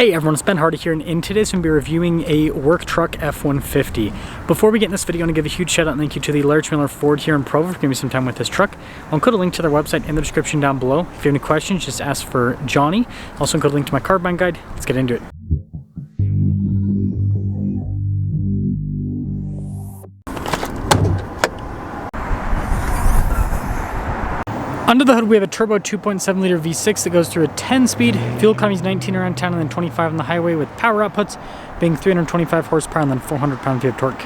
Hey everyone, it's Ben Hardy here, and in today's I'm going to be reviewing a work truck F-150. Before we get in this video, I want to give a huge shout out and thank you to the Large Miller Ford here in Provo for giving me some time with this truck. I'll include a link to their website in the description down below. If you have any questions, just ask for Johnny. I'll also include a link to my car buying guide. Let's get into it. Under the hood, we have a turbo 2.7 liter V6 that goes through a 10-speed. Fuel economy is 19 around town and then 25 on the highway, with power outputs being 325 horsepower and then 400 pound-feet of torque.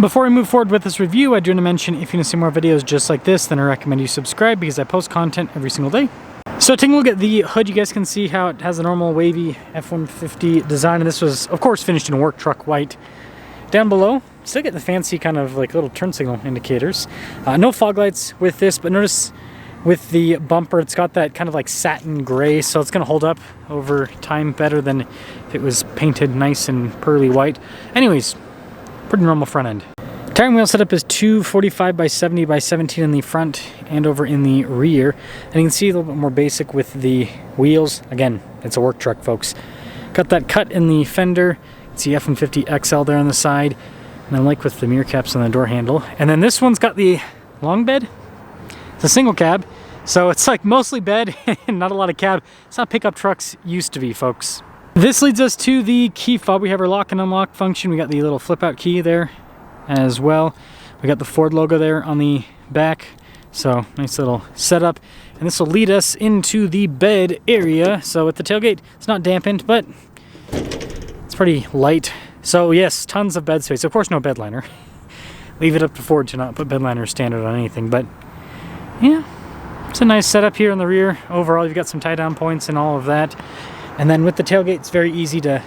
Before I move forward with this review, I do want to mention if you want to see more videos just like this, then I recommend you subscribe because I post content every single day. So taking a look at the hood, you guys can see how it has a normal wavy F-150 design, and this was, of course, finished in work truck white. Down below, still get the fancy kind of like little turn signal indicators. No fog lights with this, but notice with the bumper, it's got that kind of like satin gray, so it's gonna hold up over time better than if it was painted nice and pearly white. Anyways, pretty normal front end. Tire and wheel setup is 245 by 70 by 17 in the front and over in the rear. And you can see a little bit more basic with the wheels. Again, it's a work truck, folks. Got that cut in the fender. It's the F-150 XL there on the side, and then like with the mirror caps on the door handle. And then this one's got the long bed. It's a single cab, so it's like mostly bed and not a lot of cab. It's how pickup trucks used to be, folks. This leads us to the key fob. We have our lock and unlock function. We got the little flip out key there as well. We got the Ford logo there on the back, so nice little setup. And this will lead us into the bed area. So with the tailgate, it's not dampened, but it's pretty light. So yes, tons of bed space. Of course, no bed liner. Leave it up to Ford to not put bed liner standard on anything, but yeah, it's a nice setup here in the rear. Overall, you've got some tie down points and all of that. And then with the tailgate, it's very easy to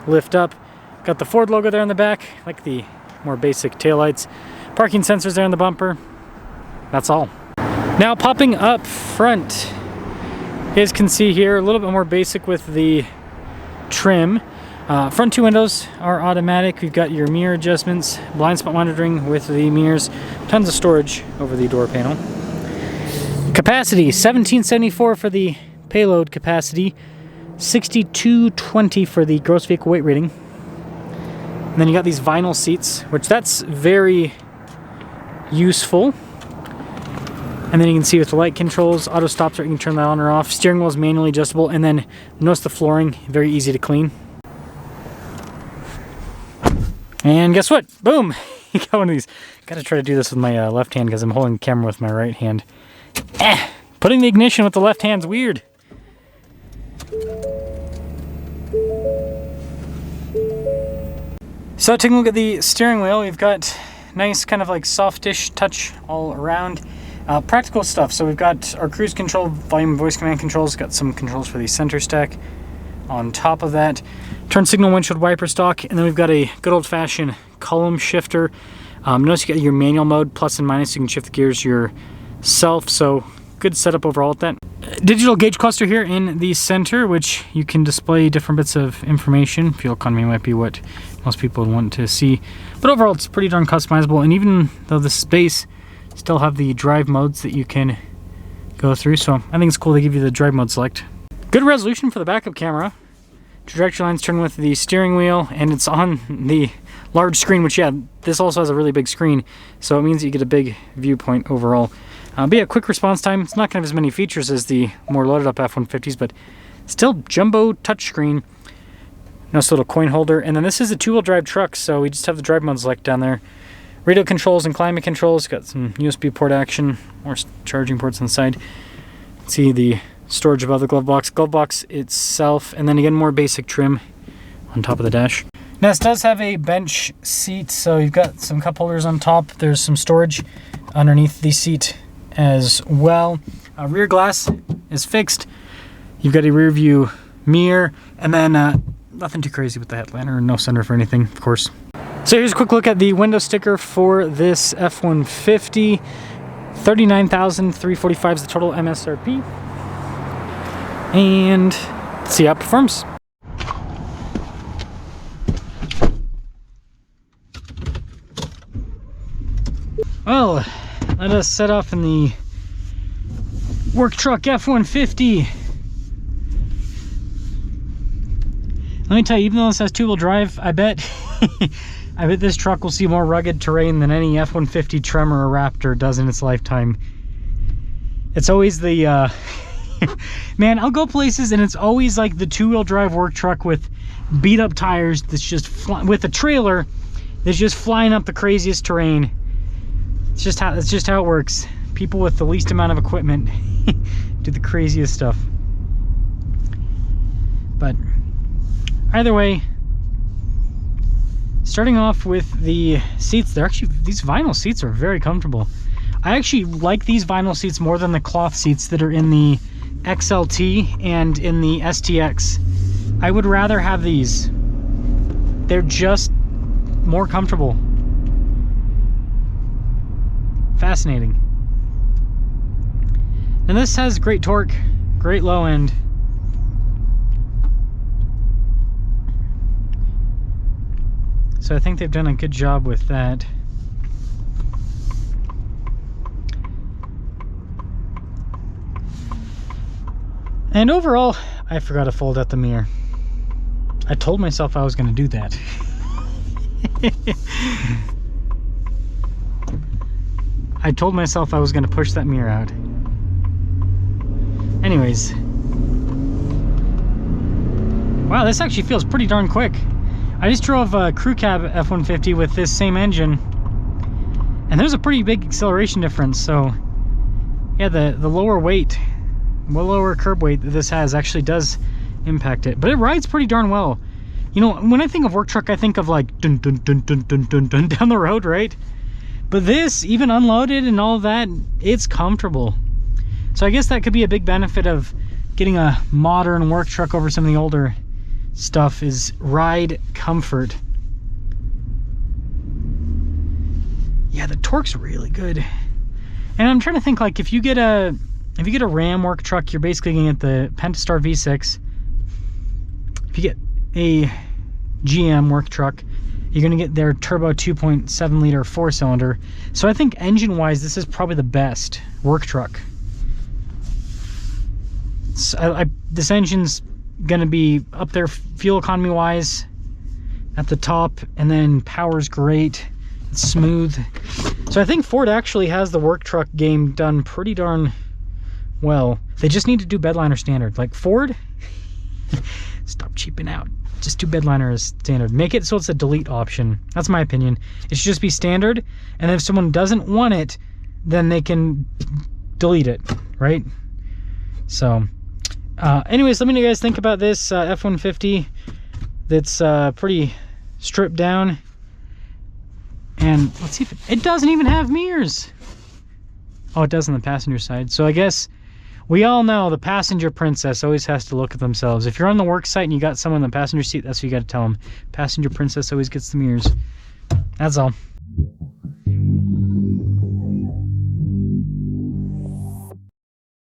lift up. Got the Ford logo there on the back, like the more basic taillights. Parking sensors there on the bumper. That's all. Now popping up front, you guys can see here a little bit more basic with the trim. Front two windows are automatic. We've got your mirror adjustments, blind spot monitoring with the mirrors, tons of storage over the door panel. Capacity, 1774 for the payload capacity, 6220 for the gross vehicle weight rating. And then you got these vinyl seats, which that's very useful. And then you can see with the light controls, auto stops, you can turn that on or off. Steering wheel is manually adjustable, and then notice the flooring, very easy to clean. And guess what? Boom! You got one of these. Gotta try to do this with my left hand because I'm holding the camera with my right hand. Putting the ignition with the left hand's weird. So taking a look at the steering wheel, we've got nice kind of like softish touch all around. Practical stuff. So we've got our cruise control, volume, voice command controls. Got some controls for the center stack. On top of that, turn signal, windshield wiper stalk, and then we've got a good old-fashioned column shifter. Notice you got your manual mode, plus and minus. You can shift the gears yourself, so good setup overall with that. Digital gauge cluster here in the center, which you can display different bits of information. Fuel economy might be what most people would want to see, but overall it's pretty darn customizable. And even though the space still have the drive modes that you can go through, so I think it's cool they give you the drive mode select. Good resolution for the backup camera. Trajectory lines turn with the steering wheel, and it's on the large screen, which, yeah, this also has a really big screen, so it means that you get a big viewpoint overall. But yeah, quick response time. It's not going to have as many features as the more loaded up F-150s, but still jumbo touchscreen. Nice little coin holder, and then this is a two-wheel drive truck, so we just have the drive mode select down there. Radio controls and climate controls. Got some USB port action, more charging ports on the side. See the storage above the glove box itself, and then again more basic trim on top of the dash. Now this does have a bench seat, so you've got some cup holders on top. There's some storage underneath the seat as well. Rear glass is fixed. You've got a rear view mirror, and then nothing too crazy with the headliner, no sunroof or anything, of course. So here's a quick look at the window sticker for this F-150. $39,345 is the total MSRP. And let's see how it performs. Well, let us set off in the Work truck F-150. Let me tell you, even though this has two-wheel drive, I bet this truck will see more rugged terrain than any F-150 Tremor or Raptor does in its lifetime. It's always the man, I'll go places and it's always like the two-wheel drive work truck with beat up tires that's just with a trailer that's just flying up the craziest terrain. It's just how it works. People with the least amount of equipment do the craziest stuff. But either way, starting off with the seats, these vinyl seats are very comfortable. I actually like these vinyl seats more than the cloth seats that are in the XLT and in the STX. I would rather have these. They're just more comfortable. Fascinating. And this has great torque, great low end. So I think they've done a good job with that. And overall, I forgot to fold out the mirror. I told myself I was going to do that. I told myself I was going to push that mirror out. Anyways. Wow, this actually feels pretty darn quick. I just drove a crew cab F-150 with this same engine, and there's a pretty big acceleration difference. So yeah, the lower weight, the lower curb weight that this has actually does impact it, but it rides pretty darn well. You know, when I think of work truck, I think of like dun dun dun dun dun dun dun down the road, right? But this, even unloaded and all that, it's comfortable. So I guess that could be a big benefit of getting a modern work truck over some of the older stuff, is ride comfort. Yeah, the torque's really good. And I'm trying to think, like, if you get a Ram work truck, you're basically gonna get the Pentastar V6. If you get a GM work truck, you're gonna get their turbo 2.7 liter 4-cylinder. So I think engine wise, this is probably the best work truck. This engine's gonna be up there fuel economy wise at the top, and then power's great, it's smooth. So I think Ford actually has the work truck game done pretty darn well. They just need to do bedliner standard. Like Ford, stop cheaping out. Just do bedliner as standard. Make it so it's a delete option. That's my opinion. It should just be standard, and if someone doesn't want it, then they can delete it, right? So anyways, let me know what you guys think about this F-150 that's pretty stripped down. And let's see if it doesn't even have mirrors. Oh, it does on the passenger side. So I guess we all know the passenger princess always has to look at themselves. If you're on the work site and you got someone in the passenger seat, that's what you got to tell them. Passenger princess always gets the mirrors. That's all.